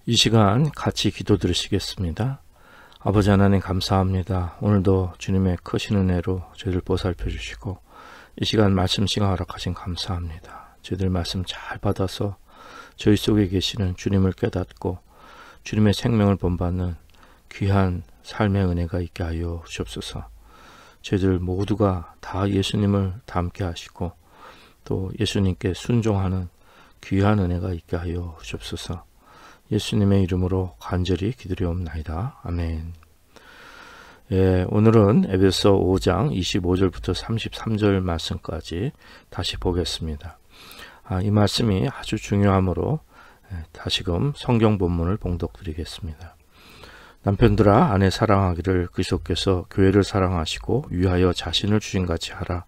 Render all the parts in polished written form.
이 시간 같이 기도 드리시겠습니다. 아버지 하나님 감사합니다. 오늘도 주님의 크신 은혜로 저희들 보살펴 주시고 이 시간 말씀 시간 허락하신 감사합니다. 저희들 말씀 잘 받아서 저희 속에 계시는 주님을 깨닫고 주님의 생명을 본받는 귀한 삶의 은혜가 있게 하여 주옵소서. 저희들 모두가 다 예수님을 닮게 하시고 또 예수님께 순종하는 귀한 은혜가 있게 하여 주옵소서. 예수님의 이름으로 간절히 기도리옵나이다. 아멘. 오늘은 에베소 5장 25절부터 33절 말씀까지 다시 보겠습니다. 이 말씀이 아주 중요하므로 다시금 성경 본문을 봉독드리겠습니다. 남편들아 아내 사랑하기를 그리스도께서 교회를 사랑하시고 위하여 자신을 주신같이 하라.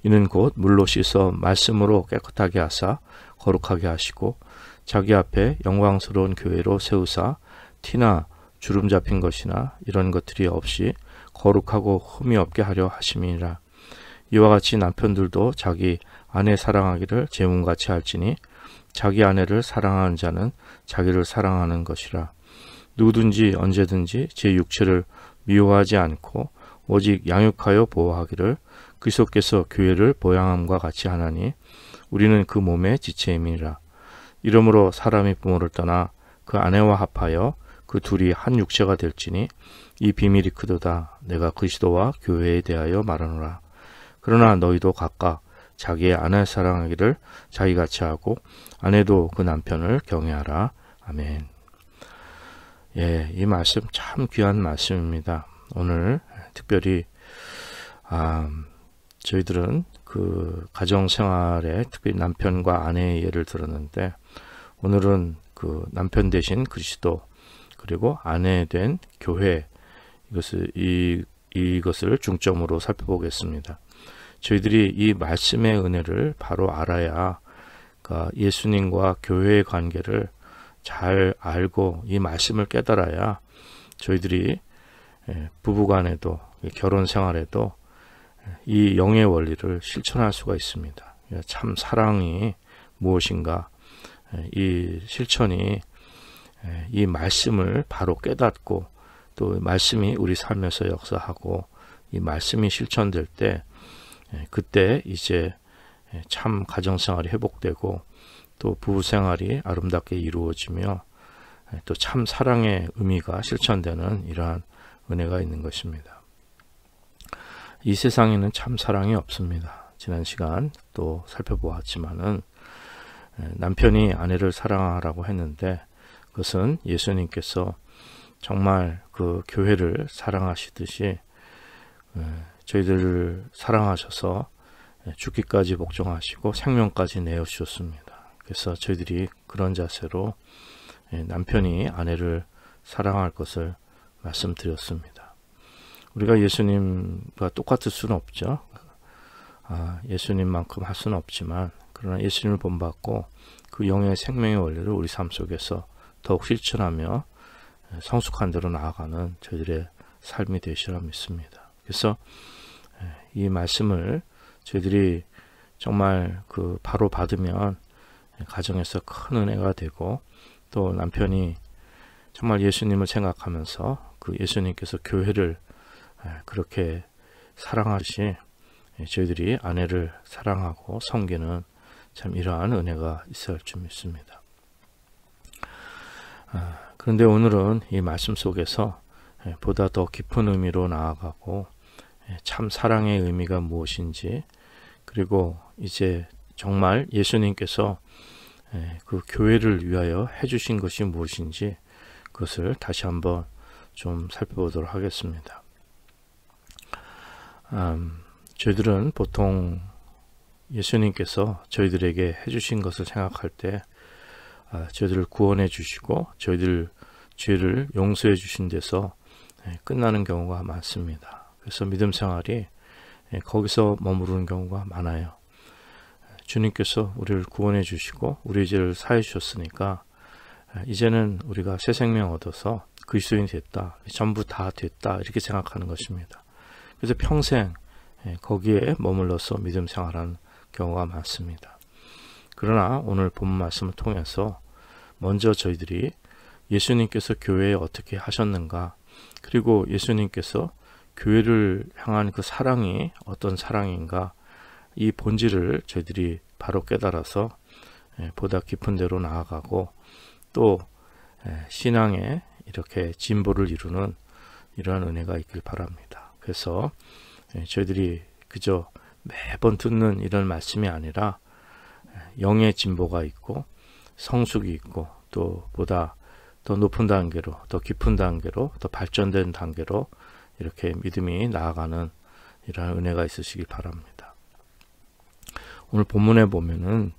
이는 곧 물로 씻어 말씀으로 깨끗하게 하사 거룩하게 하시고 자기 앞에 영광스러운 교회로 세우사 티나 주름 잡힌 것이나 이런 것들이 없이 거룩하고 흠이 없게 하려 하심이니라. 이와 같이 남편들도 자기 아내 사랑하기를 제 몸같이 할지니 자기 아내를 사랑하는 자는 자기를 사랑하는 것이라. 누구든지 언제든지 제 육체를 미워하지 않고 오직 양육하여 보호하기를 그리스도께서 교회를 보양함과 같이 하나니 우리는 그 몸의 지체임이니라. 이러므로 사람이 부모를 떠나 그 아내와 합하여 그 둘이 한 육체가 될지니 이 비밀이 크도다. 내가 그리스도와 교회에 대하여 말하노라. 그러나 너희도 각각 자기의 아내 사랑하기를 자기같이 하고 아내도 그 남편을 경외하라. 아멘. 이 말씀 참 귀한 말씀입니다. 오늘 특별히 저희들은 그 가정생활에 특히 남편과 아내의 예를 들었는데 오늘은 그 남편 대신 그리스도 그리고 아내 된 교회 이것을 중점으로 살펴보겠습니다. 저희들이 이 말씀의 은혜를 바로 알아야 그러니까 예수님과 교회의 관계를 잘 알고 이 말씀을 깨달아야 저희들이 부부간에도 결혼 생활에도 이 영의 원리를 실천할 수가 있습니다. 참 사랑이 무엇인가 이 실천이 이 말씀을 바로 깨닫고 또 말씀이 우리 삶에서 역사하고 이 말씀이 실천될 때 그때 이제 참 가정생활이 회복되고 또 부부생활이 아름답게 이루어지며 또 참 사랑의 의미가 실천되는 이러한 은혜가 있는 것입니다. 이 세상에는 참 사랑이 없습니다. 지난 시간 또 살펴보았지만은 남편이 아내를 사랑하라고 했는데 그것은 예수님께서 정말 그 교회를 사랑하시듯이 저희들을 사랑하셔서 죽기까지 복종하시고 생명까지 내어주셨습니다. 그래서 저희들이 그런 자세로 남편이 아내를 사랑할 것을 말씀드렸습니다. 우리가 예수님과 똑같을 수는 없죠. 예수님만큼 할 수는 없지만 그러나 예수님을 본받고 그 영의 생명의 원리를 우리 삶 속에서 더욱 실천하며 성숙한 대로 나아가는 저희들의 삶이 되시라 믿습니다. 그래서 이 말씀을 저희들이 정말 그 바로 받으면 가정에서 큰 은혜가 되고 또 남편이 정말 예수님을 생각하면서 그 예수님께서 교회를 그렇게 사랑하시 저희들이 아내를 사랑하고 섬기는 참 이러한 은혜가 있어야 할 줄 믿습니다. 그런데 오늘은 이 말씀 속에서 보다 더 깊은 의미로 나아가고 참 사랑의 의미가 무엇인지 그리고 이제 정말 예수님께서 그 교회를 위하여 해주신 것이 무엇인지 그것을 다시 한번 좀 살펴보도록 하겠습니다. 저희들은 보통 예수님께서 저희들에게 해주신 것을 생각할 때 저희들을 구원해 주시고 저희들 죄를 용서해 주신 데서 끝나는 경우가 많습니다. 그래서 믿음 생활이 거기서 머무르는 경우가 많아요. 주님께서 우리를 구원해 주시고 우리 죄를 사해 주셨으니까 이제는 우리가 새 생명 얻어서 그리스도인이 됐다. 전부 다 됐다. 이렇게 생각하는 것입니다. 그래서 평생 거기에 머물러서 믿음 생활하는 경우가 많습니다. 그러나 오늘 본 말씀을 통해서 먼저 저희들이 예수님께서 교회에 어떻게 하셨는가, 그리고 예수님께서 교회를 향한 그 사랑이 어떤 사랑인가, 이 본질을 저희들이 바로 깨달아서 보다 깊은 데로 나아가고 또 신앙에 이렇게 진보를 이루는 이러한 은혜가 있길 바랍니다. 그래서 저희들이 그저 매번 듣는 이런 말씀이 아니라 영의 진보가 있고 성숙이 있고 또 보다 더 높은 단계로, 더 깊은 단계로, 더 발전된 단계로 이렇게 믿음이 나아가는 이러한 은혜가 있으시길 바랍니다. 오늘 본문에 보면은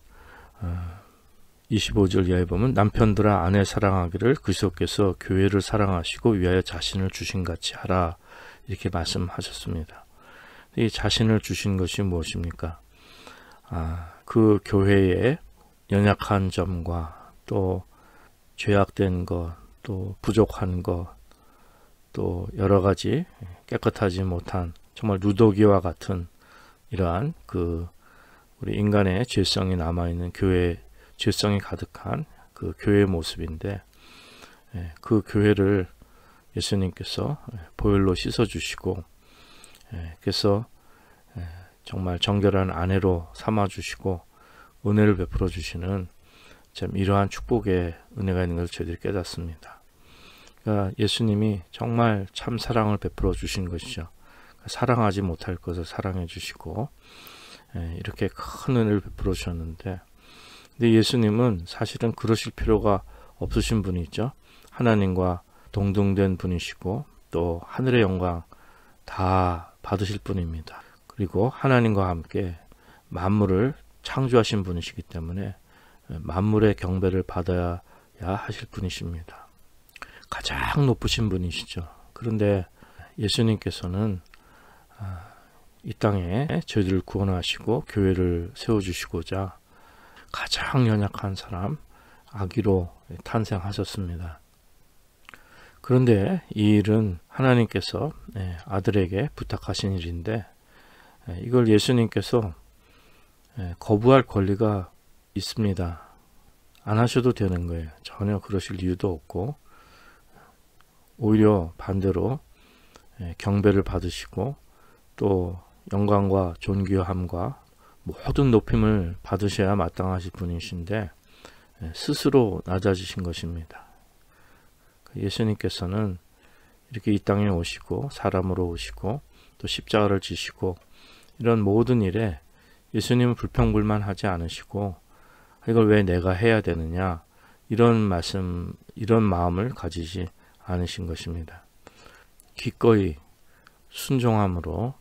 25절 이하에 보면 남편들아 아내 사랑하기를 그리스도께서 교회를 사랑하시고 위하여 자신을 주신 같이 하라, 이렇게 말씀하셨습니다. 이 자신을 주신 것이 무엇입니까? 그 교회의 연약한 점과 또 죄악된 것, 또 부족한 것, 또 여러 가지 깨끗하지 못한 정말 누더기와 같은 이러한 그 우리 인간의 죄성이 남아있는 교회, 죄성이 가득한 그 교회의 모습인데, 그 교회를 예수님께서 보혈로 씻어주시고, 그래서 정말 정결한 아내로 삼아주시고 은혜를 베풀어 주시는 참 이러한 축복의 은혜가 있는 것을 저희들이 깨닫습니다. 그러니까 예수님이 정말 참 사랑을 베풀어 주신 것이죠. 사랑하지 못할 것을 사랑해 주시고 이렇게 큰 은혜를 베풀어 주셨는데, 근데 예수님은 사실은 그러실 필요가 없으신 분이죠. 하나님과 동등된 분이시고 또 하늘의 영광 다 받으실 분입니다. 그리고 하나님과 함께 만물을 창조하신 분이시기 때문에 만물의 경배를 받아야 하실 분이십니다. 가장 높으신 분이시죠. 그런데 예수님께서는 이 땅에 저희들을 구원하시고 교회를 세워주시고자 가장 연약한 사람, 아기로 탄생하셨습니다. 그런데 이 일은 하나님께서 아들에게 부탁하신 일인데, 이걸 예수님께서 거부할 권리가 있습니다. 안 하셔도 되는 거예요. 전혀 그러실 이유도 없고, 오히려 반대로 경배를 받으시고 또 영광과 존귀함과 모든 높임을 받으셔야 마땅하신 분이신데 스스로 낮아지신 것입니다. 예수님께서는 이렇게 이 땅에 오시고 사람으로 오시고 또 십자가를 지시고 이런 모든 일에 예수님은 불평불만하지 않으시고 이걸 왜 내가 해야 되느냐, 이런 말씀, 이런 마음을 가지지 않으신 것입니다. 기꺼이 순종함으로,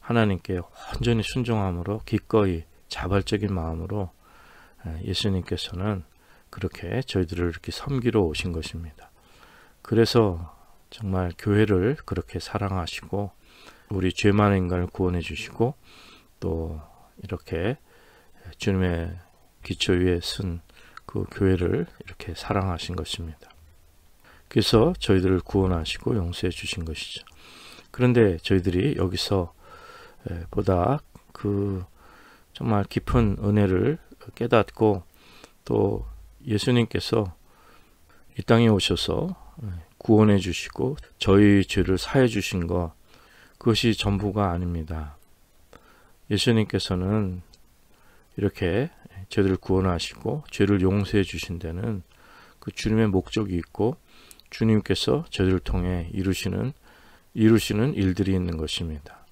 하나님께 완전히 순종함으로, 기꺼이 자발적인 마음으로 예수님께서는 그렇게 저희들을 이렇게 섬기러 오신 것입니다. 그래서 정말 교회를 그렇게 사랑하시고 우리 죄 많은 인간을 구원해 주시고 또 이렇게 주님의 기초 위에 쓴 그 교회를 이렇게 사랑하신 것입니다. 그래서 저희들을 구원하시고 용서해 주신 것이죠. 그런데 저희들이 여기서 보다 그 정말 깊은 은혜를 깨닫고 또 예수님께서 이 땅에 오셔서 구원해 주시고 저희 죄를 사해 주신 것, 그것이 전부가 아닙니다. 예수님께서는 이렇게 저희들을 구원하시고 죄를 용서해 주신 데는 그 주님의 목적이 있고 주님께서 저희들을 통해 이루시는 일들이 있는 것입니다.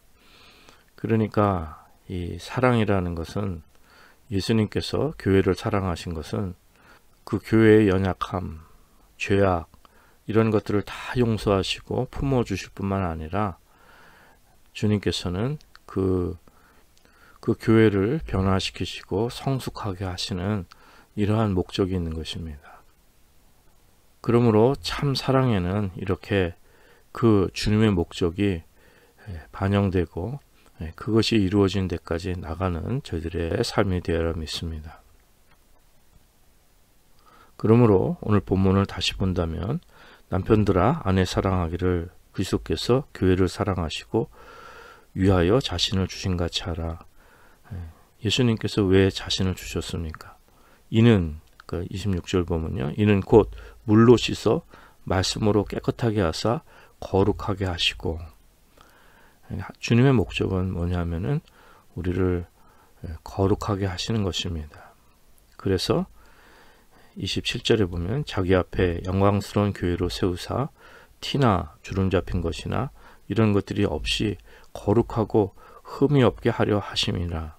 그러니까 이 사랑이라는 것은, 예수님께서 교회를 사랑하신 것은 그 교회의 연약함, 죄악 이런 것들을 다 용서하시고 품어주실 뿐만 아니라 주님께서는 그 교회를 변화시키시고 성숙하게 하시는 이러한 목적이 있는 것입니다. 그러므로 참 사랑에는 이렇게 그 주님의 목적이 반영되고 그것이 이루어진 데까지 나가는 저희들의 삶이 되어야 믿습니다. 그러므로 오늘 본문을 다시 본다면 남편들아 아내 사랑하기를 그리스도께서 교회를 사랑하시고 위하여 자신을 주신 같이 하라. 예수님께서 왜 자신을 주셨습니까? 이는, 그 26절 보면요, 이는 곧 물로 씻어 말씀으로 깨끗하게 하사 거룩하게 하시고, 주님의 목적은 뭐냐면은 우리를 거룩하게 하시는 것입니다. 그래서 27절에 보면 자기 앞에 영광스러운 교회로 세우사 티나 주름 잡힌 것이나 이런 것들이 없이 거룩하고 흠이 없게 하려 하심이라.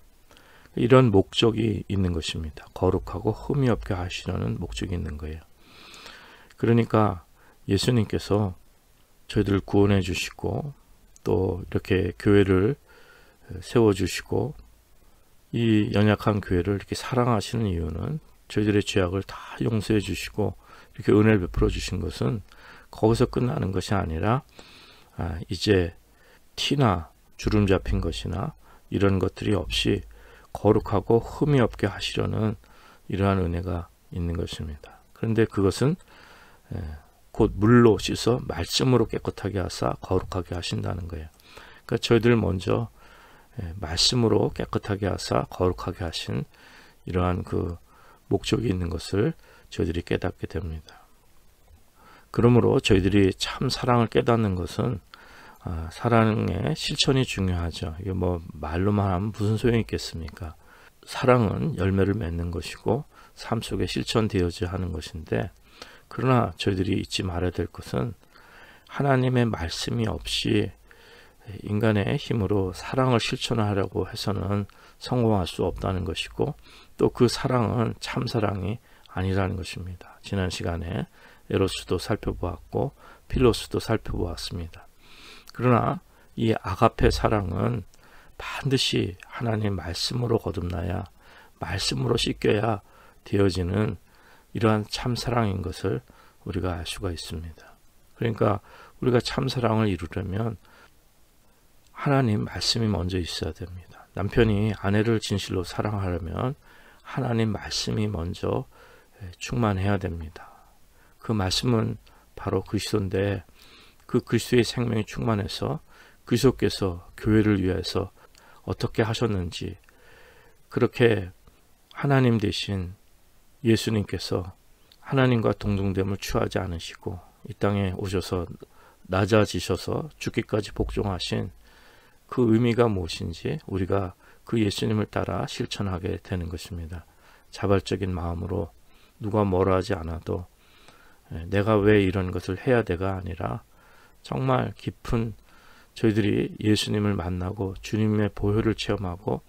이런 목적이 있는 것입니다. 거룩하고 흠이 없게 하시려는 목적이 있는 거예요. 그러니까 예수님께서 저희들을 구원해 주시고 또 이렇게 교회를 세워 주시고 이 연약한 교회를 이렇게 사랑하시는 이유는 저희들의 죄악을 다 용서해 주시고 이렇게 은혜를 베풀어 주신 것은 거기서 끝나는 것이 아니라 이제 티나 주름 잡힌 것이나 이런 것들이 없이 거룩하고 흠이 없게 하시려는 이러한 은혜가 있는 것입니다. 그런데 그것은 곧 물로 씻어 말씀으로 깨끗하게 하사 거룩하게 하신다는 거예요. 그러니까 저희들 먼저 말씀으로 깨끗하게 하사 거룩하게 하신 이러한 그 목적이 있는 것을 저희들이 깨닫게 됩니다. 그러므로 저희들이 참 사랑을 깨닫는 것은 사랑의 실천이 중요하죠. 이게 뭐 말로만 하면 무슨 소용이 있겠습니까? 사랑은 열매를 맺는 것이고 삶 속에 실천되어져야 하는 것인데, 그러나 저희들이 잊지 말아야 될 것은 하나님의 말씀이 없이 인간의 힘으로 사랑을 실천하려고 해서는 성공할 수 없다는 것이고, 또 그 사랑은 참 사랑이 아니라는 것입니다. 지난 시간에 에로스도 살펴보았고 필로스도 살펴보았습니다. 그러나 이 아가페 사랑은 반드시 하나님 말씀으로 거듭나야, 말씀으로 씻겨야 되어지는 이러한 참사랑인 것을 우리가 알 수가 있습니다. 그러니까 우리가 참사랑을 이루려면 하나님 말씀이 먼저 있어야 됩니다. 남편이 아내를 진실로 사랑하려면 하나님 말씀이 먼저 충만해야 됩니다. 그 말씀은 바로 그리스도인데, 그 그리스도의 생명이 충만해서 그리스도께서 교회를 위해서 어떻게 하셨는지, 그렇게 하나님 대신 예수님께서 하나님과 동등됨을 취하지 않으시고 이 땅에 오셔서 낮아지셔서 죽기까지 복종하신 그 의미가 무엇인지 우리가 그 예수님을 따라 실천하게 되는 것입니다. 자발적인 마음으로 누가 뭐라 하지 않아도 내가 왜 이런 것을 해야 돼가 아니라 정말 깊은, 저희들이 예수님을 만나고 주님의 보혈을 체험하고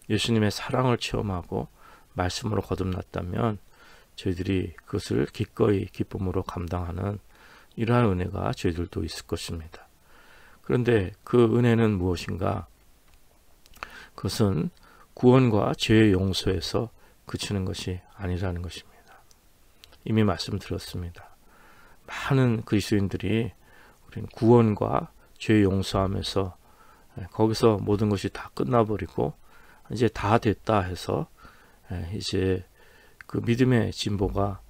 예수님의 사랑을 체험하고 말씀으로 거듭났다면 저희들이 그것을 기꺼이 기쁨으로 감당하는 이러한 은혜가 저희들도 있을 것입니다. 그런데 그 은혜는 무엇인가? 그것은 구원과 죄의 용서에서 그치는 것이 아니라는 것입니다. 이미 말씀드렸습니다. 많은 그리스도인들이 우리는 구원과 죄 용서하면서 거기서 모든 것이 다 끝나버리고 이제 다 됐다 해서 이제 그 믿음의 진보가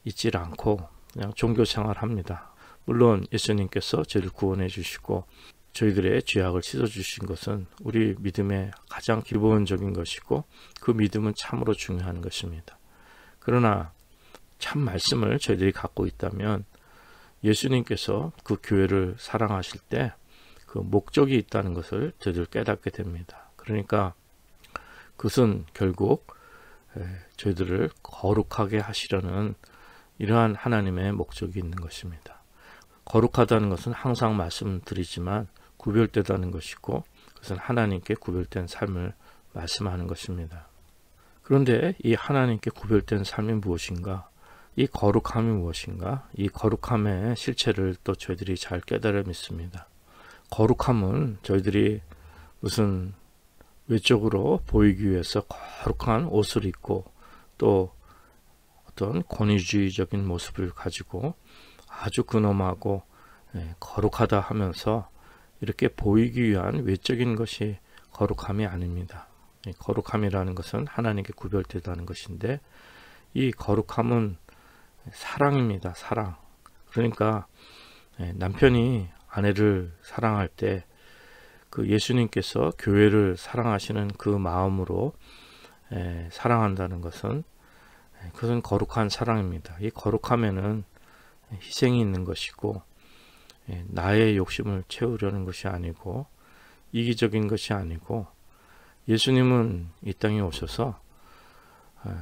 있질 않고 그냥 종교 생활합니다. 물론 예수님께서 저희를 구원해 주시고 저희들의 죄악을 씻어 주신 것은 우리 믿음의 가장 기본적인 것이고 그 믿음은 참으로 중요한 것입니다. 그러나 참 말씀을 저희들이 갖고 있다면 예수님께서 그 교회를 사랑하실 때 그 목적이 있다는 것을 저희들 깨닫게 됩니다. 그러니까 그것은 결국 저희들을 거룩하게 하시려는 이러한 하나님의 목적이 있는 것입니다. 거룩하다는 것은 항상 말씀드리지만 구별되다는 것이고 그것은 하나님께 구별된 삶을 말씀하는 것입니다. 그런데 이 하나님께 구별된 삶이 무엇인가? 이 거룩함이 무엇인가? 이 거룩함의 실체를 또 저희들이 잘 깨달아 믿습니다. 거룩함은 저희들이 무슨 외적으로 보이기 위해서 거룩한 옷을 입고 또 어떤 권위주의적인 모습을 가지고 아주 근엄하고 거룩하다 하면서 이렇게 보이기 위한 외적인 것이 거룩함이 아닙니다. 거룩함이라는 것은 하나님께 구별되다는 것인데 이 거룩함은 사랑입니다. 사랑. 그러니까 남편이 아내를 사랑할 때 그 예수님께서 교회를 사랑하시는 그 마음으로 사랑한다는 것은 그것은 거룩한 사랑입니다. 이 거룩함에는 희생이 있는 것이고 나의 욕심을 채우려는 것이 아니고 이기적인 것이 아니고 예수님은 이 땅에 오셔서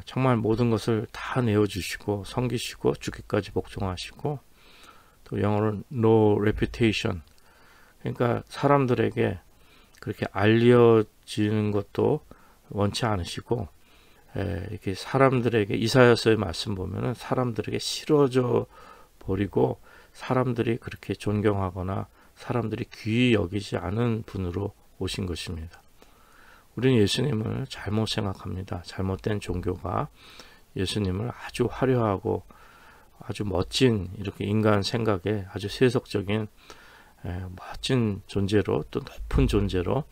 정말 모든 것을 다 내어주시고 섬기시고 죽기까지 복종하시고 또 영어로 no reputation 그러니까 사람들에게 그렇게 알려지는 것도 원치 않으시고 이렇게 사람들에게 이사야서의 말씀 보면은 사람들에게 싫어져 버리고 사람들이 그렇게 존경하거나 사람들이 귀히 여기지 않은 분으로 오신 것입니다. 우리는 예수님을 잘못 생각합니다. 잘못된 종교가 예수님을 아주 화려하고 아주 멋진 이렇게 인간 생각에 아주 세속적인 멋진 존재로 또 높은 존재로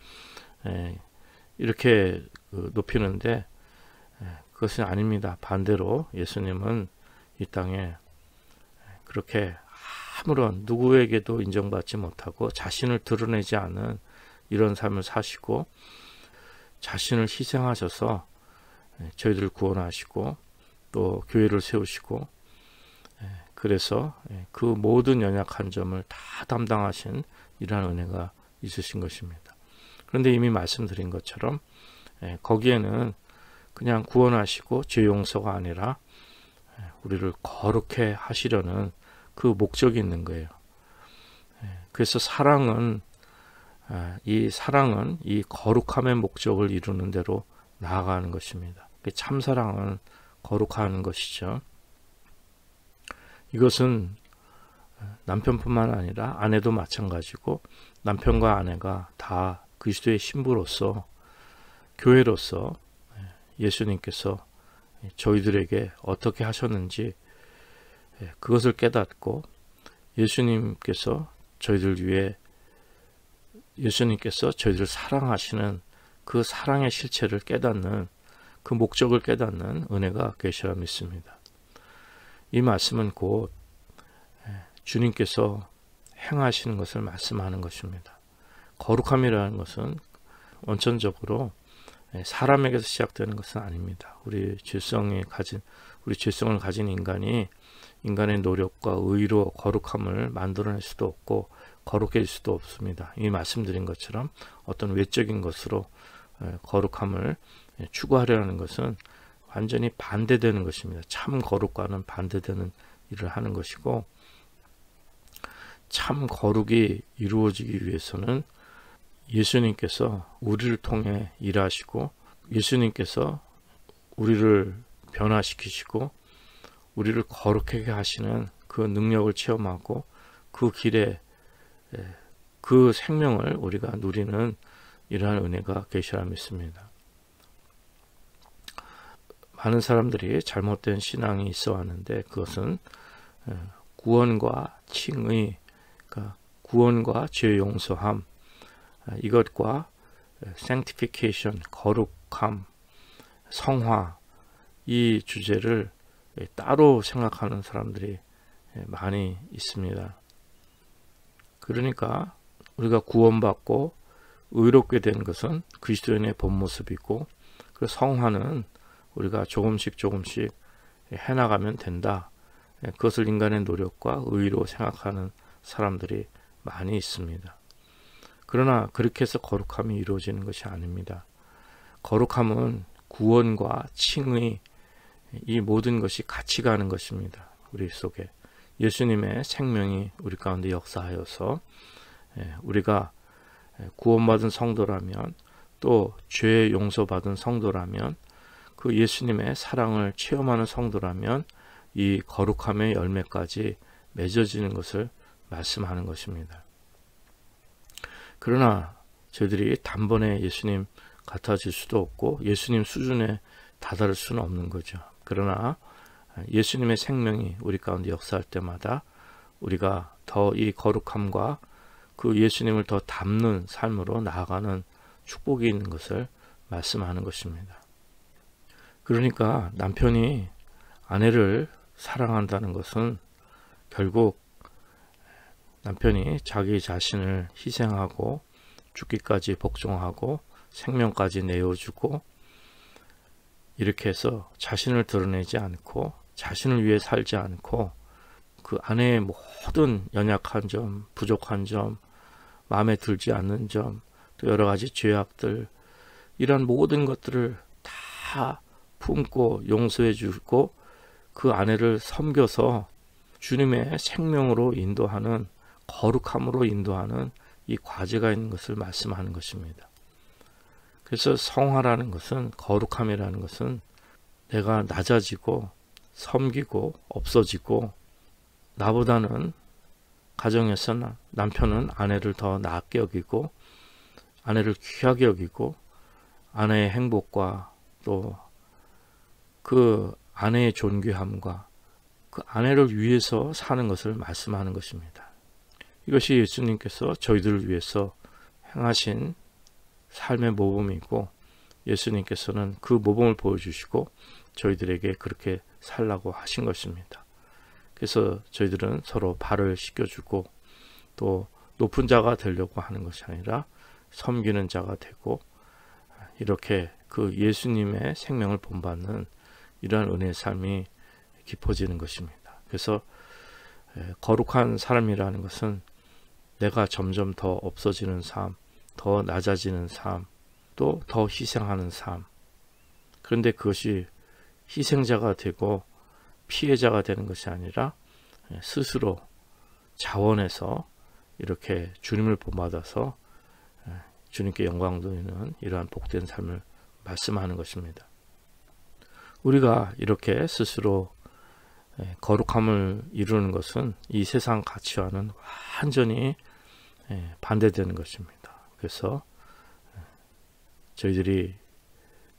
이렇게 높이는데 그것은 아닙니다. 반대로 예수님은 이 땅에 그렇게 아무런 누구에게도 인정받지 못하고 자신을 드러내지 않은 이런 삶을 사시고 자신을 희생하셔서 저희들을 구원하시고 또 교회를 세우시고 그래서 그 모든 연약한 점을 다 담당하신 이러한 은혜가 있으신 것입니다. 그런데 이미 말씀드린 것처럼 거기에는 그냥 구원하시고 죄 용서가 아니라 우리를 거룩해 하시려는 그 목적이 있는 거예요. 그래서 사랑은 이 거룩함의 목적을 이루는 대로 나아가는 것입니다. 참 사랑은 거룩하는 것이죠. 이것은 남편뿐만 아니라 아내도 마찬가지고 남편과 아내가 다 그리스도의 신부로서 교회로서 예수님께서 저희들에게 어떻게 하셨는지 그것을 깨닫고 예수님께서 저희들을 사랑하시는 그 사랑의 실체를 깨닫는 그 목적을 깨닫는 은혜가 계시라 믿습니다. 이 말씀은 곧 주님께서 행하시는 것을 말씀하는 것입니다. 거룩함이라는 것은 원천적으로 사람에게서 시작되는 것은 아닙니다. 우리 죄성을 가진 인간이 인간의 노력과 의로 거룩함을 만들어낼 수도 없고 거룩해질 수도 없습니다. 이미 말씀드린 것처럼 어떤 외적인 것으로 거룩함을 추구하려는 것은 완전히 반대되는 것입니다. 참 거룩과는 반대되는 일을 하는 것이고 참 거룩이 이루어지기 위해서는 예수님께서 우리를 통해 일하시고 예수님께서 우리를 변화시키시고 우리를 거룩하게 하시는 그 능력을 체험하고 그 길에 그 생명을 우리가 누리는 이러한 은혜가 계시라 믿습니다. 많은 사람들이 잘못된 신앙이 있어 왔는데 그것은 구원과 칭의, 그러니까 구원과 죄 용서함, 이것과 sanctification, 거룩함, 성화, 이 주제를 따로 생각하는 사람들이 많이 있습니다. 그러니까 우리가 구원받고 의롭게 된 것은 그리스도인의 본 모습이고 그 성화는 우리가 조금씩 해나가면 된다. 그것을 인간의 노력과 의로 생각하는 사람들이 많이 있습니다. 그러나 그렇게 해서 거룩함이 이루어지는 것이 아닙니다. 거룩함은 구원과 칭의, 이 모든 것이 같이 가는 것입니다. 우리 속에 예수님의 생명이 우리 가운데 역사하여서 우리가 구원받은 성도라면 또 죄 용서받은 성도라면 그 예수님의 사랑을 체험하는 성도라면 이 거룩함의 열매까지 맺어지는 것을 말씀하는 것입니다. 그러나 저희들이 단번에 예수님 같아질 수도 없고 예수님 수준에 다다를 수는 없는 거죠. 그러나 예수님의 생명이 우리 가운데 역사할 때마다 우리가 더 이 거룩함과 그 예수님을 더 닮는 삶으로 나아가는 축복이 있는 것을 말씀하는 것입니다. 그러니까 남편이 아내를 사랑한다는 것은 결국 남편이 자기 자신을 희생하고 죽기까지 복종하고 생명까지 내어주고 이렇게 해서 자신을 드러내지 않고 자신을 위해 살지 않고 그 안에 모든 연약한 점, 부족한 점, 마음에 들지 않는 점, 또 여러 가지 죄악들, 이런 모든 것들을 다 품고 용서해 주고 그 아내를 섬겨서 주님의 생명으로 인도하는, 거룩함으로 인도하는 이 과제가 있는 것을 말씀하는 것입니다. 그래서 성화라는 것은, 거룩함이라는 것은 내가 낮아지고 섬기고 없어지고, 나보다는 가정에서 남편은 아내를 더 낫게 여기고 아내를 귀하게 여기고 아내의 행복과 또 그 아내의 존귀함과 그 아내를 위해서 사는 것을 말씀하는 것입니다. 이것이 예수님께서 저희들을 위해서 행하신 삶의 모범이고, 예수님께서는 그 모범을 보여주시고 저희들에게 그렇게 살라고 하신 것입니다. 그래서 저희들은 서로 발을 씻겨주고 또 높은 자가 되려고 하는 것이 아니라 섬기는 자가 되고, 이렇게 그 예수님의 생명을 본받는 이러한 은혜의 삶이 깊어지는 것입니다. 그래서 거룩한 삶이라는 것은 내가 점점 더 없어지는 삶, 더 낮아지는 삶, 또 더 희생하는 삶. 그런데 그것이 희생자가 되고 피해자가 되는 것이 아니라 스스로 자원해서 이렇게 주님을 본받아서 주님께 영광 돌리는 이러한 복된 삶을 말씀하는 것입니다. 우리가 이렇게 스스로 거룩함을 이루는 것은 이 세상 가치와는 완전히 반대되는 것입니다. 그래서 저희들이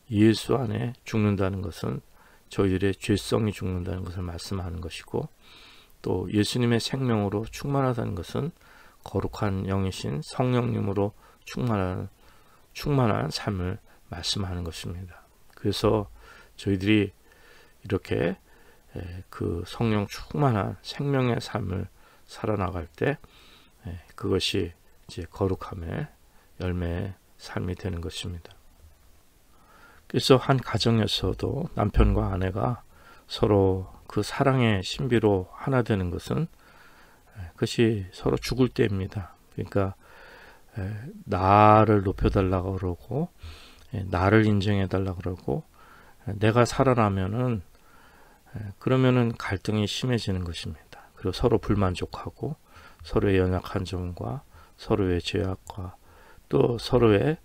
예수 안에 죽는다는 것은 저희들의 죄성이 죽는다는 것을 말씀하는 것이고, 또 예수님의 생명으로 충만하다는 것은 거룩한 영이신 성령님으로 충만한 삶을 말씀하는 것입니다. 그래서 저희들이 이렇게 그 성령 충만한 생명의 삶을 살아나갈 때 그것이 이제 거룩함의 열매의 삶이 되는 것입니다. 그래서 한 가정에서도 남편과 아내가 서로 그 사랑의 신비로 하나 되는 것은 그것이 서로 죽을 때입니다. 그러니까 나를 높여달라고 그러고 나를 인정해달라고 그러고 내가 살아나면은 그러면은 갈등이 심해지는 것입니다. 그리고 서로 불만족하고 서로의 연약한 점과 서로의 죄악과 또 서로의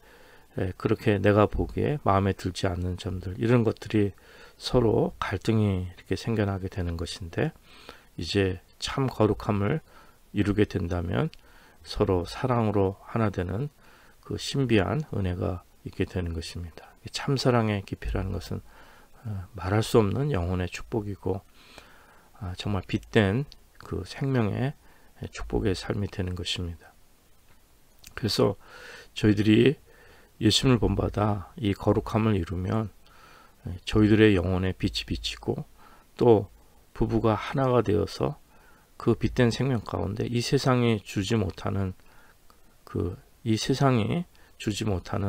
그렇게 내가 보기에 마음에 들지 않는 점들, 이런 것들이 서로 갈등이 이렇게 생겨나게 되는 것인데, 이제 참 거룩함을 이루게 된다면 서로 사랑으로 하나 되는 그 신비한 은혜가 있게 되는 것입니다. 참 사랑의 깊이라는 것은 말할 수 없는 영혼의 축복이고 정말 빛된 그 생명의 축복의 삶이 되는 것입니다. 그래서 저희들이 예수님을 본받아 이 거룩함을 이루면 저희들의 영혼에 빛이 비치고, 또 부부가 하나가 되어서 그 빛된 생명 가운데 이 세상이 주지 못하는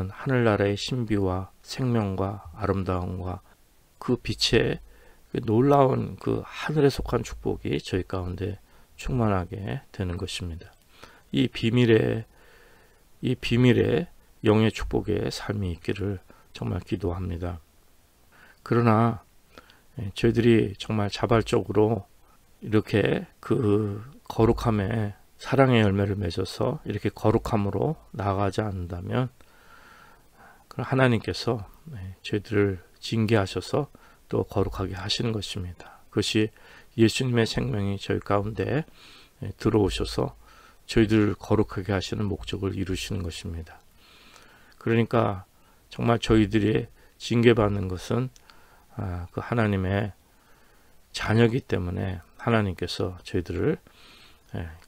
하늘나라의 신비와 생명과 아름다움과 그 빛의 놀라운 그 하늘에 속한 축복이 저희 가운데 충만하게 되는 것입니다. 이 비밀의 영의 축복의 삶이 있기를 정말 기도합니다. 그러나 저희들이 정말 자발적으로 이렇게 그 거룩함에 사랑의 열매를 맺어서 이렇게 거룩함으로 나아가지 않는다면 하나님께서 저희들을 징계하셔서 또 거룩하게 하시는 것입니다. 그것이 예수님의 생명이 저희 가운데 들어오셔서 저희들을 거룩하게 하시는 목적을 이루시는 것입니다. 그러니까 정말 저희들이 징계받는 것은 그 하나님의 자녀이기 때문에 하나님께서 저희들을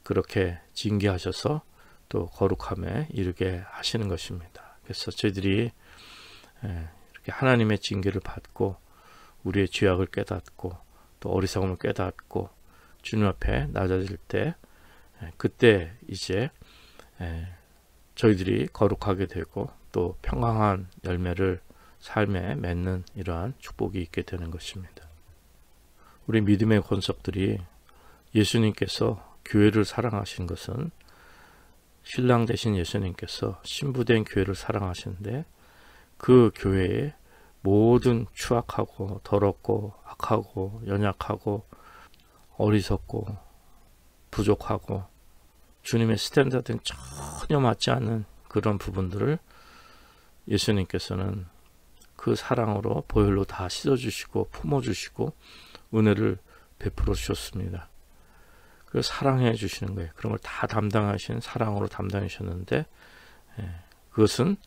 그렇게 징계하셔서 또 거룩함에 이르게 하시는 것입니다. 그래서 저희들이 이렇게 하나님의 징계를 받고 우리의 죄악을 깨닫고 또 어리석음을 깨닫고 주님 앞에 낮아질 때, 그때 이제 저희들이 거룩하게 되고 또 평강한 열매를 삶에 맺는 이러한 축복이 있게 되는 것입니다. 우리 믿음의 권속들이 예수님께서 교회를 사랑하신 것은 신랑 되신 예수님께서 신부된 교회를 사랑하시는데 그 교회에 모든 추악하고 더럽고 악하고 연약하고 어리석고 부족하고 주님의 스탠다드는 전혀 맞지 않는 그런 부분들을 예수님께서는 그 사랑으로 보혈로 다 씻어주시고 품어주시고 은혜를 베풀어 주셨습니다. 그래서 사랑해 주시는 거예요. 그런 걸 다 담당하신 사랑으로 담당하셨는데 그것은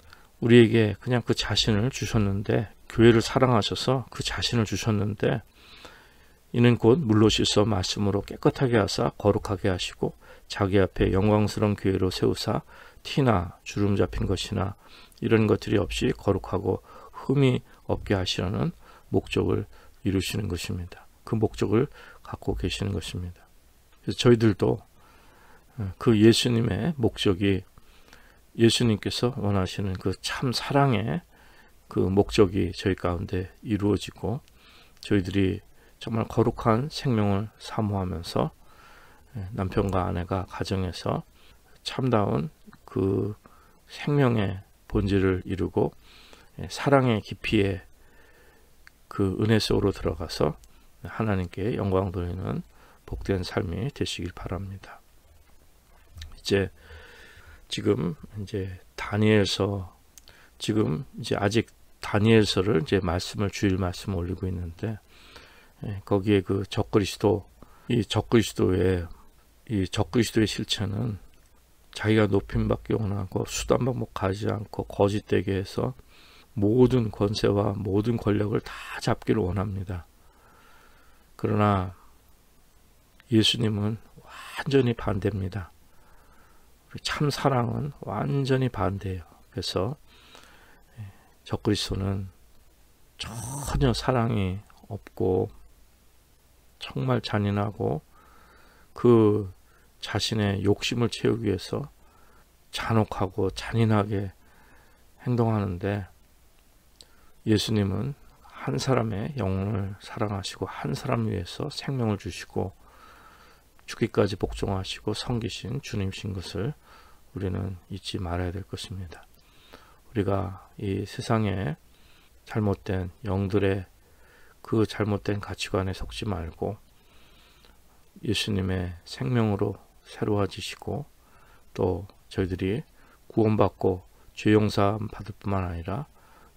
우리에게 그냥 그 자신을 주셨는데 교회를 사랑하셔서 그 자신을 주셨는데 이는 곧 물로 씻어 말씀으로 깨끗하게 하사 거룩하게 하시고 자기 앞에 영광스러운 교회로 세우사 티나 주름 잡힌 것이나 이런 것들이 없이 거룩하고 흠이 없게 하시려는 목적을 이루시는 것입니다. 그 목적을 갖고 계시는 것입니다. 그래서 저희들도 그 예수님의 목적이 예수님께서 원하시는 그 참 사랑의 그 목적이 저희 가운데 이루어지고 저희들이 정말 거룩한 생명을 사모하면서 남편과 아내가 가정에서 참다운 그 생명의 본질을 이루고 사랑의 깊이에 그 은혜 속으로 들어가서 하나님께 영광 돌리는 복된 삶이 되시길 바랍니다. 지금 다니엘서 지금 아직 다니엘서를 주일 말씀 올리고 있는데 거기에 그 적그리스도의 실체는 자기가 높임받기 원하고 수단 방법 가지 않고 거짓되게 해서 모든 권세와 모든 권력을 다 잡기를 원합니다. 그러나 예수님은 완전히 반대입니다. 참 사랑은 완전히 반대예요. 그래서 적그리스도는 전혀 사랑이 없고 정말 잔인하고 그 자신의 욕심을 채우기 위해서 잔혹하고 잔인하게 행동하는데 예수님은 한 사람의 영혼을 사랑하시고 한 사람 위해서 생명을 주시고 죽기까지 복종하시고 섬기신 주님이신 것을 우리는 잊지 말아야 될 것입니다. 우리가 이 세상에 잘못된 영들의 그 잘못된 가치관에 속지 말고 예수님의 생명으로 새로워지시고 또 저희들이 구원받고 죄용사 받을 뿐만 아니라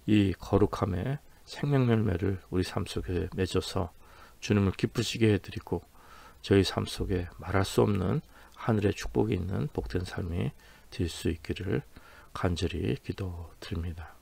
이 거룩함의 생명 열매를 우리 삶 속에 맺어서 주님을 기쁘시게 해드리고 저희 삶 속에 말할 수 없는 하늘의 축복이 있는 복된 삶이 될 수 있기를 간절히 기도드립니다.